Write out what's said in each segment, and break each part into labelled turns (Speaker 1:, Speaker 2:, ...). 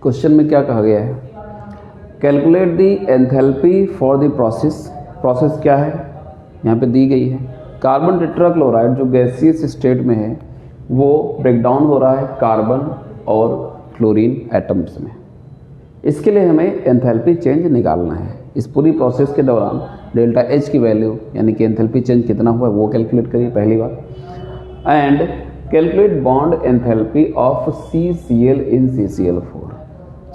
Speaker 1: Question में क्या कहा गया है, calculate the enthalpy for the process. Process क्या है यहाँ पे दी गई है, कार्बन टेट्राक्लोराइड जो गैसियस स्टेट में है वो ब्रेक डाउन हो रहा है कार्बन और क्लोरीन एटम्स में। इसके लिए हमें एंथैल्पी चेंज निकालना है। इस पूरी प्रोसेस के दौरान डेल्टा एच की वैल्यू यानी कि एंथैल्पी चेंज कितना हुआ वो कैलकुलेट करिए पहली बार, and calculate bond enthalpy of CCl in CCl4।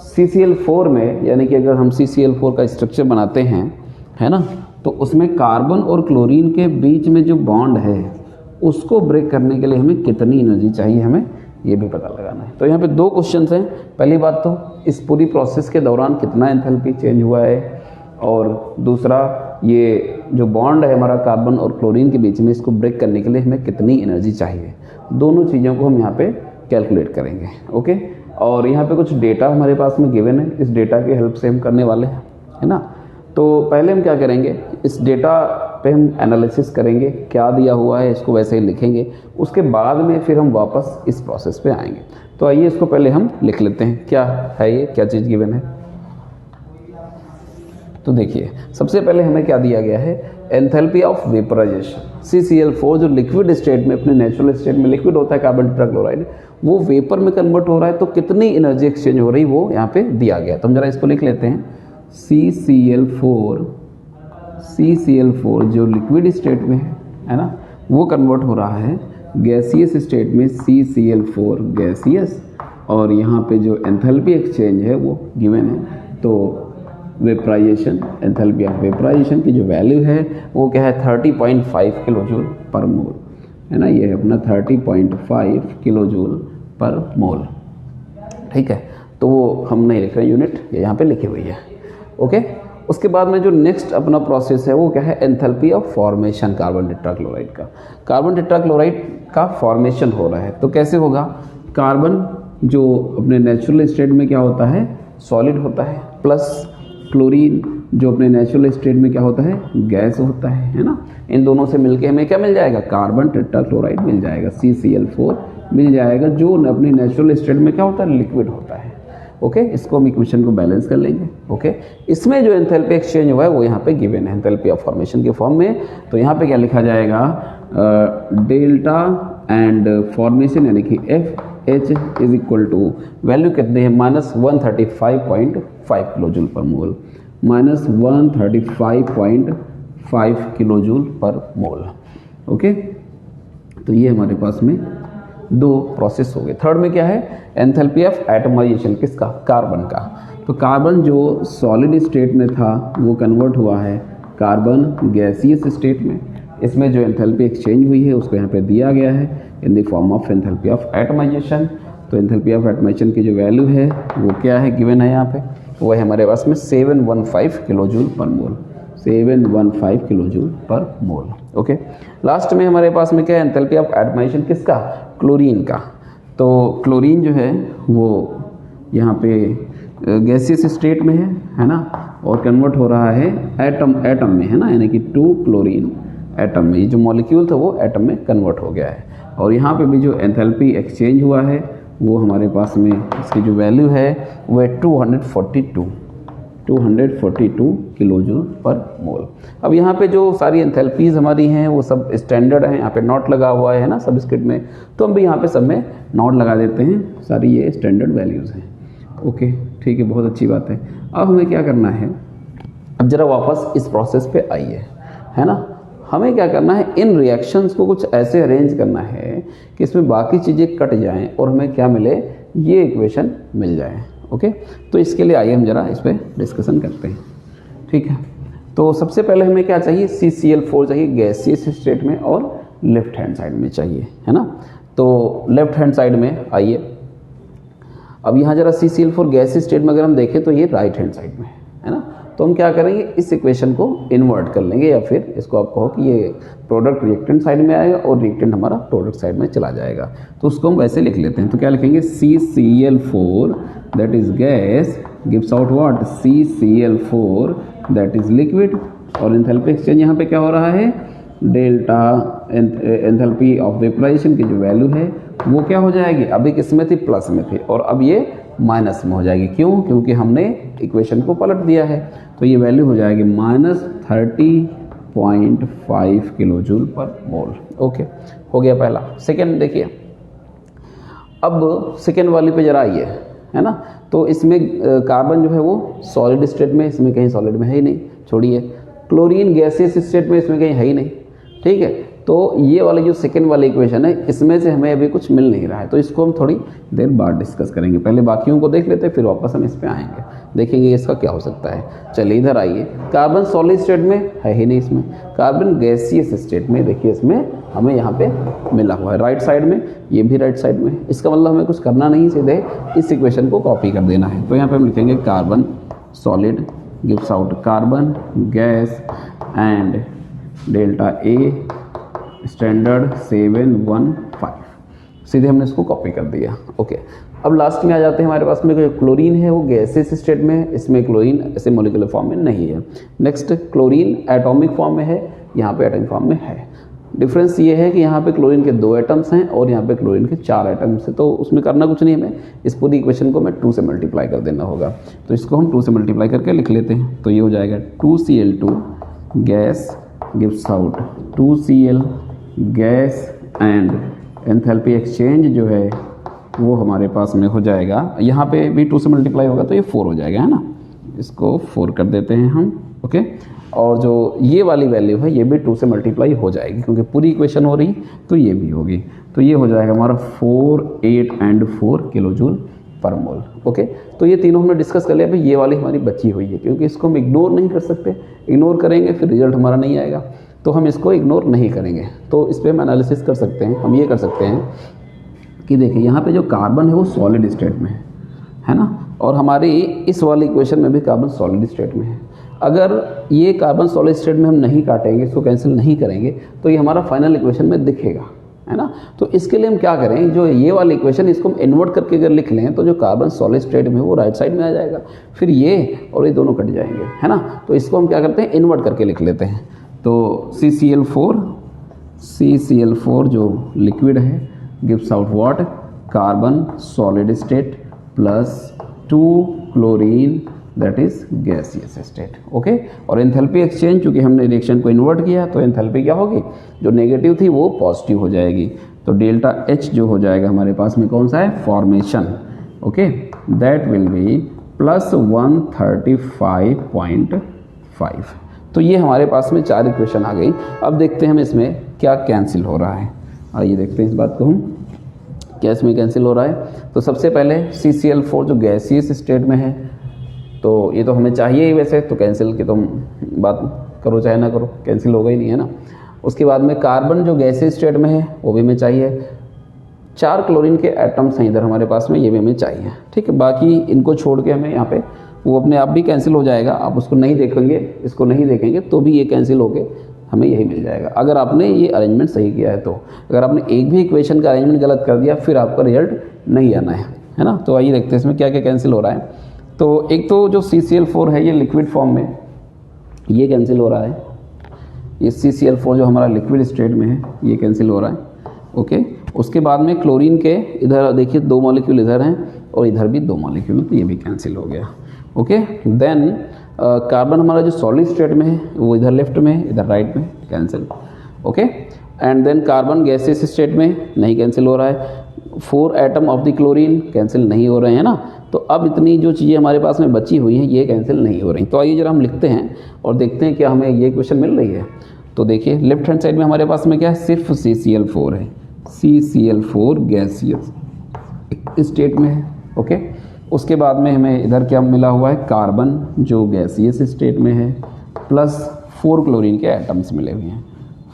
Speaker 1: CCl4 में यानी कि अगर हम CCl4 का स्ट्रक्चर बनाते हैं है ना, तो उसमें कार्बन और क्लोरीन के बीच में जो बॉन्ड है उसको ब्रेक करने के लिए हमें कितनी एनर्जी चाहिए, हमें ये भी पता लगाना है। तो यहाँ पे दो क्वेश्चन हैं। पहली बात तो इस पूरी प्रोसेस के दौरान कितना एंथैल्पी चेंज हुआ है, और दूसरा ये जो बॉन्ड है हमारा कार्बन और क्लोरीन के बीच में इसको ब्रेक करने के लिए हमें कितनी एनर्जी चाहिए। दोनों चीज़ों को हम यहाँ पे कैलकुलेट करेंगे। ओके, और यहाँ पे कुछ डेटा हमारे पास में गिवन है, इस डेटा की हेल्प से हम करने वाले हैं, है ना। तो पहले हम क्या करेंगे, इस डेटा पे हम एनालिसिस करेंगे, क्या दिया हुआ है इसको वैसे ही लिखेंगे, उसके बाद में फिर हम वापस इस प्रोसेस पे आएंगे। तो आइए इसको पहले हम लिख लेते हैं, क्या है ये, क्या चीज़ गिवन है। तो देखिए सबसे पहले हमें क्या दिया गया है, एंथैल्पी ऑफ वेपराइजेशन। CCl4 जो लिक्विड स्टेट में, अपने नेचुरल स्टेट में लिक्विड होता है कार्बन टेट्राक्लोराइड, वो वेपर में कन्वर्ट हो रहा है, तो कितनी एनर्जी एक्सचेंज हो रही वो यहाँ पे दिया गया। तो हम जरा इसको लिख लेते हैं, CCl4 जो लिक्विड स्टेट में है ना, वो कन्वर्ट हो रहा है गैसियस स्टेट में CCl4 गैसियस, और यहाँ पे जो एंथैल्पी एक्सचेंज है वो गिवन है। तो वेपराइजेशन, एंथैल्पी ऑफ वेपराइजेशन की जो वैल्यू है वो क्या है, 30.5 किलो जूल पर मोल, है ना, ये है अपना 30.5 किलो जूल पर मोल। ठीक है, तो वो हम नहीं लिख रहे यूनिट, ये यहाँ पे लिखी हुई है। ओके, उसके बाद में जो नेक्स्ट अपना प्रोसेस है वो क्या है, enthalpy of formation carbon tetrachloride का। कार्बन टेट्राक्लोराइड का फॉर्मेशन हो रहा है, तो कैसे होगा, कार्बन जो अपने नेचुरल स्टेट में क्या होता है, सॉलिड होता है, प्लस क्लोरीन जो अपने नेचुरल स्टेट में क्या होता है, गैस होता है ना। इन दोनों से मिलके हमें क्या मिल जाएगा, कार्बन टेट्राक्लोराइड मिल जाएगा, CCl4 मिल जाएगा, जो अपने नेचुरल स्टेट में क्या होता है, लिक्विड होता है। ओके, इसको हम इक्वेशन को बैलेंस कर लेंगे। ओके, इसमें जो एंथैल्पी एक्सचेंज हुआ है वो यहाँ पे गिवन है एंथैल्पी ऑफ फॉर्मेशन के फॉर्म में। तो यहाँ पे क्या लिखा जाएगा, डेल्टा एंड फॉर्मेशन यानी कि FH is equal to value कितने हैं, -135.5 किलो जूल पर मोल, -135.5 किलो जूल पर मोल। ओके, तो ये हमारे पास में दो प्रोसेस हो गए। थर्ड में क्या है, एंथैल्पी ऑफ एटमाइजेशन, किसका, कार्बन का। तो कार्बन जो सॉलिड स्टेट में था वो कन्वर्ट हुआ है कार्बन गैसियस स्टेट में। इसमें जो एंथैल्पी एक्सचेंज हुई है उसको यहाँ पे दिया गया है in the form of enthalpy of atomization. तो एंथैल्पी ऑफ एटमाइजेशन की जो वैल्यू है वो क्या है, गिवन है यहाँ पे, वो है हमारे पास में 715 किलो जूल पर मोल, 715 किलो जूल पर मोल। ओके, लास्ट में हमारे पास में क्या है, एंथैल्पी ऑफ एटमाइजेशन किसका, क्लोरीन का। तो क्लोरीन जो है वो यहाँ पे गैसियस स्टेट में है ना, और कन्वर्ट हो रहा है एटम में, है ना, यानी कि 2 क्लोरीन एटम में, ये जो मॉलिक्यूल था वो एटम में कन्वर्ट हो गया है। और यहाँ पे भी जो एंथैल्पी एक्सचेंज हुआ है वो हमारे पास में इसकी जो वैल्यू है वो है 242 किलो जूल पर मोल। अब यहाँ पे जो सारी एंथैल्पीज़ हमारी हैं वो सब स्टैंडर्ड हैं, यहाँ पे नॉट लगा हुआ है ना सब स्क्रिप्ट में, तो हम भी यहाँ पे सब में नॉट लगा देते हैं, सारी ये स्टैंडर्ड वैल्यूज़ हैं। ओके, ठीक है, बहुत अच्छी बात है। अब हमें क्या करना है, अब ज़रा वापस इस प्रोसेस पे आइए, है ना। हमें क्या करना है, इन रिएक्शंस को कुछ ऐसे अरेंज करना है कि इसमें बाकी चीज़ें कट जाएं और हमें क्या मिले, ये इक्वेशन मिल जाए। ओके, तो इसके लिए आइए हम ज़रा इस पर डिस्कशन करते हैं। ठीक है, तो सबसे पहले हमें क्या चाहिए, CCl4 चाहिए गैसियस स्टेट में और लेफ्ट हैंड साइड में चाहिए, है ना। तो लेफ्ट हैंड साइड में आइए, अब यहाँ ज़रा CCl4 गैसियस स्टेट में अगर हम देखें तो ये राइट हैंड साइड में है ना। तो हम क्या करेंगे, इस इक्वेशन को इन्वर्ट कर लेंगे, या फिर इसको आप कहो कि ये प्रोडक्ट रिएक्टेंट साइड में आएगा और रिएक्टेंट हमारा प्रोडक्ट साइड में चला जाएगा। तो उसको हम वैसे लिख लेते हैं। तो क्या लिखेंगे, CCl4 that is gas gives out what, CCl4 that is liquid, और एंथैल्पी एक्सचेंज यहाँ पे क्या हो रहा है, डेल्टा एंथैल्पी ऑफ वेपराइजेशन की जो वैल्यू है वो क्या हो जाएगी, अभी किस में थी, प्लस में थी, और अब ये माइनस में हो जाएगी। क्यों? क्योंकि हमने इक्वेशन को पलट दिया है। तो ये वैल्यू हो जाएगी -30.5 किलो जूल पर मोल। ओके, हो गया पहला। सेकेंड देखिए, अब सेकेंड वाली पे जरा आइए, है ना। तो इसमें कार्बन जो है वो सॉलिड स्टेट में, इसमें कहीं सॉलिड में है ही नहीं, छोड़िए। क्लोरीन गैसियस स्टेट में, इसमें कहीं है ही नहीं, ठीक है। तो ये वाली जो सेकेंड वाली इक्वेशन है, इसमें से हमें अभी कुछ मिल नहीं रहा है, तो इसको हम थोड़ी देर बाद डिस्कस करेंगे। पहले बाकियों को देख लेते हैं, फिर वापस हम इस पे आएंगे, देखेंगे इसका क्या हो सकता है। चलिए इधर आइए, कार्बन सॉलिड स्टेट में है ही नहीं, इसमें कार्बन गैसियस स्टेट में, देखिए इसमें हमें यहाँ पे मिला हुआ है राइट साइड में, ये भी राइट साइड में। इसका मतलब हमें कुछ करना नहीं, सीधे इस इक्वेशन को कॉपी कर देना है। तो यहाँ पे हम लिखेंगे carbon solid gives out carbon gas and delta a standard 715। सीधे हमने इसको कॉपी कर दिया। ओके, अब लास्ट में आ जाते हैं, हमारे पास में जो क्लोरीन है वो गैसियस स्टेट में है, इसमें क्लोरीन ऐसे मोलिकुलर फॉर्म में नहीं है। नेक्स्ट, क्लोरीन एटॉमिक फॉर्म में है, यहाँ पे एटॉमिक फॉर्म में है। डिफरेंस ये है कि यहाँ पे क्लोरीन के 2 एटम्स हैं और यहाँ पे क्लोरीन के 4 एटम्स हैं। तो उसमें करना कुछ नहीं, हमें इस पूरी इक्वेशन को मैं 2 से मल्टीप्लाई कर देना होगा। तो इसको हम 2 से मल्टीप्लाई करके लिख लेते हैं। तो ये हो जाएगा 2Cl2 gas gives out 2Cl gas and enthalpy exchange जो है वो हमारे पास में हो जाएगा, यहाँ पे भी 2 से मल्टीप्लाई होगा तो ये 4 हो जाएगा, है ना। इसको 4 कर देते हैं हम। ओके, और जो ये वाली वैल्यू है ये भी 2 से मल्टीप्लाई हो जाएगी, क्योंकि पूरी इक्वेशन हो रही तो ये भी होगी। तो ये हो जाएगा हमारा 4, 8 एंड 4 किलो जूल पर मोल। ओके, तो ये तीनों हमने डिस्कस कर लिया। अभी ये वाली हमारी बची हुई है, क्योंकि इसको हम इग्नोर नहीं कर सकते, इग्नोर करेंगे फिर रिजल्ट हमारा नहीं आएगा, तो हम इसको इग्नोर नहीं करेंगे। तो इस पर हम एनालिसिस कर सकते हैं। हम ये कर सकते हैं कि देखिए यहाँ पे जो कार्बन है वो सॉलिड स्टेट में है ना, और हमारी इस वाली इक्वेशन में भी कार्बन सॉलिड स्टेट में है। अगर ये कार्बन सॉलिड स्टेट में हम नहीं काटेंगे, इसको कैंसिल नहीं करेंगे, तो ये हमारा फाइनल इक्वेशन में दिखेगा, है ना। तो इसके लिए हम क्या करें, जो ये वाली इक्वेशन इसको हम इन्वर्ट करके अगर लिख लें तो जो कार्बन सॉलिड स्टेट में वो राइट साइड में आ जाएगा, फिर ये और ये दोनों कट जाएंगे, है ना। तो इसको हम क्या करते हैं, इन्वर्ट करके लिख लेते हैं। तो CCl4 जो लिक्विड है gives out what, carbon solid state plus 2 chlorine that is gaseous state. Okay, और एंथैल्पी एक्सचेंज, चूंकि हमने रिएक्शन को इन्वर्ट किया तो एंथैल्पी क्या होगी, जो नेगेटिव थी वो पॉजिटिव हो जाएगी। तो डेल्टा H जो हो जाएगा हमारे पास में कौन सा है, formation. Okay, that will be plus 135.5। तो ये हमारे पास में 4 इक्वेशन आ गई। अब देखते हैं हम इसमें क्या कैंसिल हो रहा है। आइए देखते हैं इस बात को हम, क्या इसमें कैंसिल हो रहा है। तो सबसे पहले CCl4 जो गैसियस स्टेट में है, तो ये तो हमें चाहिए ही वैसे, तो कैंसिल की तुम बात करो चाहे ना करो, कैंसिल होगा ही नहीं, है ना। उसके बाद में कार्बन जो गैसियस स्टेट में है वो भी हमें चाहिए। 4 क्लोरीन के एटम्स हैं इधर हमारे पास में, ये भी हमें चाहिए, ठीक है। बाकी इनको छोड़ के हमें यहाँ पे वो अपने आप भी कैंसिल हो जाएगा। आप उसको नहीं देखेंगे, इसको नहीं देखेंगे तो भी ये कैंसिल होके हमें यही मिल जाएगा, अगर आपने ये अरेंजमेंट सही किया है तो। अगर आपने एक भी इक्वेशन का अरेंजमेंट गलत कर दिया फिर आपका रिजल्ट नहीं आना है ना। तो आइए देखते हैं इसमें क्या क्या कैंसिल हो रहा है। तो एक तो जो CCl4 है ये लिक्विड फॉर्म में, ये कैंसिल हो रहा है। ये CCl4 जो हमारा लिक्विड स्टेट में है ये कैंसिल हो रहा है। ओके, उसके बाद में क्लोरीन के इधर देखिए 2 मॉलिक्यूल इधर हैं और इधर भी 2 मॉलिक्यूल, तो ये भी कैंसिल हो गया। ओके, देन कार्बन हमारा जो सॉलिड स्टेट में है वो इधर लेफ्ट में है, इधर राइट में, cancel. Okay, and then carbon gaseous state में नहीं कैंसिल हो रहा है। 4 atom of the chlorine cancel नहीं हो रहे हैं ना। तो अब इतनी जो चीज़ें हमारे पास में बची हुई हैं ये कैंसिल नहीं हो रही। तो आइए जरा हम लिखते हैं और देखते हैं क्या हमें ये इक्वेशन मिल रही है। तो देखिए लेफ्ट हैंड साइड में हमारे पास में क्या है, सिर्फ CCl4 है। CCl4 गैसियस स्टेट में है। ओके, उसके बाद में हमें इधर क्या मिला हुआ है, कार्बन जो गैसियस स्टेट में है, प्लस 4 क्लोरीन के एटम्स मिले हुए हैं।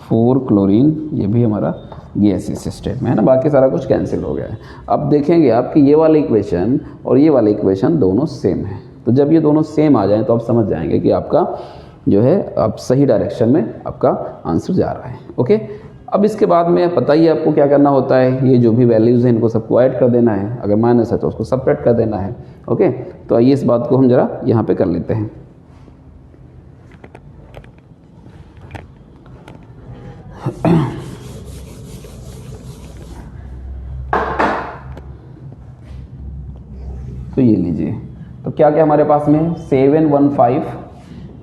Speaker 1: 4 क्लोरीन ये भी हमारा गैसियस स्टेट में है ना। बाकी सारा कुछ कैंसिल हो गया है। अब देखेंगे आप कि ये वाली इक्वेशन और ये वाली इक्वेशन दोनों सेम है। तो जब ये दोनों सेम आ जाएं तो आप समझ जाएंगे कि आपका जो है आप सही डायरेक्शन में आपका आंसर जा रहा है। ओके, अब इसके बाद में पता ही आपको क्या करना होता है, ये जो भी वैल्यूज़ हैं इनको सबको ऐड कर देना है, अगर माइनस है तो उसको सबट्रैक्ट कर देना है। ओके, तो आइए इस बात को हम जरा यहाँ पे कर लेते हैं। तो ये लीजिए, तो क्या क्या हमारे पास में 715,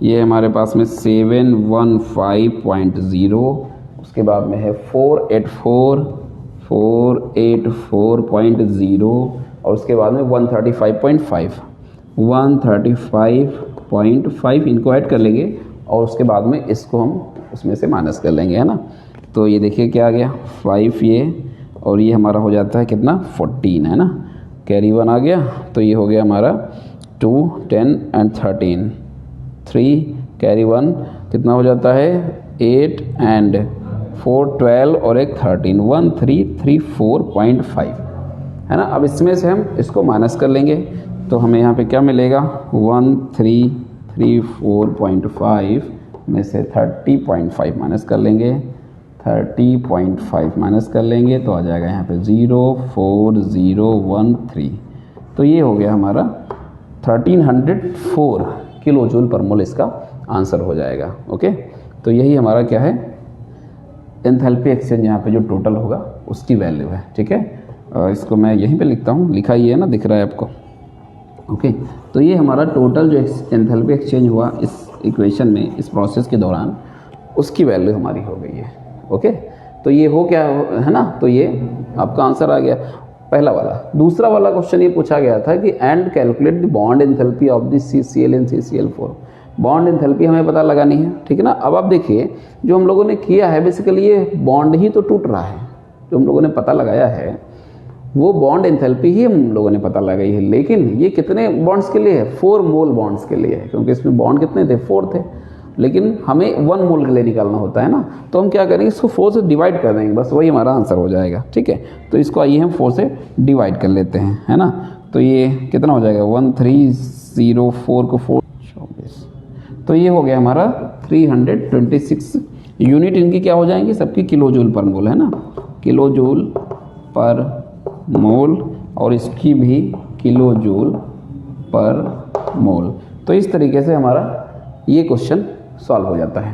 Speaker 1: ये हमारे पास में 715.0, उसके बाद में है 484.0 और उसके बाद में 135.5 इनको ऐड कर लेंगे और उसके बाद में इसको हम उसमें से माइनस कर लेंगे, है ना। तो ये देखिए क्या आ गया 5 ये, और ये हमारा हो जाता है कितना 14, है ना। कैरी 1 आ गया, तो ये हो गया हमारा 2, 10 एंड 13, 3 कैरी 1 कितना हो जाता है 8 एंड 4 12 और एक 13, 1334.5, है ना। अब इसमें से हम इसको माइनस कर लेंगे, तो हमें यहाँ पे क्या मिलेगा 1334.5 में से 30.5 माइनस कर लेंगे, 30.5 माइनस कर लेंगे तो आ जाएगा यहाँ पे 04013। तो ये हो गया हमारा 1304 किलो जूल पर मोल इसका आंसर हो जाएगा। ओके, तो यही हमारा क्या है एंथैल्पी एक्सचेंज, यहाँ पे जो टोटल होगा उसकी वैल्यू है। ठीक है, इसको मैं यहीं पे लिखता हूँ, लिखा ही है ना, दिख रहा है आपको। ओके, तो ये हमारा टोटल जो एंथैल्पी एक्सचेंज हुआ इस इक्वेशन में, इस प्रोसेस के दौरान, उसकी वैल्यू हमारी हो गई है। ओके, तो ये हो क्या है ना, तो ये आपका आंसर आ गया पहला वाला। दूसरा वाला क्वेश्चन ये पूछा गया था कि and calculate the bond enthalpy of the CCl and CCl4। Bond enthalpy हमें पता लगानी है, ठीक है ना। अब आप देखिए जो हम लोगों ने किया है, बेसिकली ये बॉन्ड ही तो टूट रहा है, जो हम लोगों ने पता लगाया है वो बॉन्ड एंथैल्पी ही हम लोगों ने पता लगाई है। लेकिन ये कितने बॉन्ड्स के लिए है, 4 मोल बॉन्ड्स के लिए है, क्योंकि इसमें बॉन्ड कितने थे 4 थे, लेकिन हमें 1 मोल के लिए निकालना होता है ना। तो हम क्या करेंगे, इसको 4 से डिवाइड कर देंगे, बस वही हमारा आंसर हो जाएगा। ठीक है, तो इसको आइए हम 4 से डिवाइड कर लेते हैं, है ना। तो ये कितना हो जाएगा 1304 को 4 24, तो ये हो गया हमारा 326 यूनिट। इनकी क्या हो जाएंगी सबकी किलो जूल पर मोल, है ना, किलो जूल पर मोल, और इसकी भी किलो जूल पर मोल। तो इस तरीके से हमारा ये क्वेश्चन सॉल्व हो जाता है।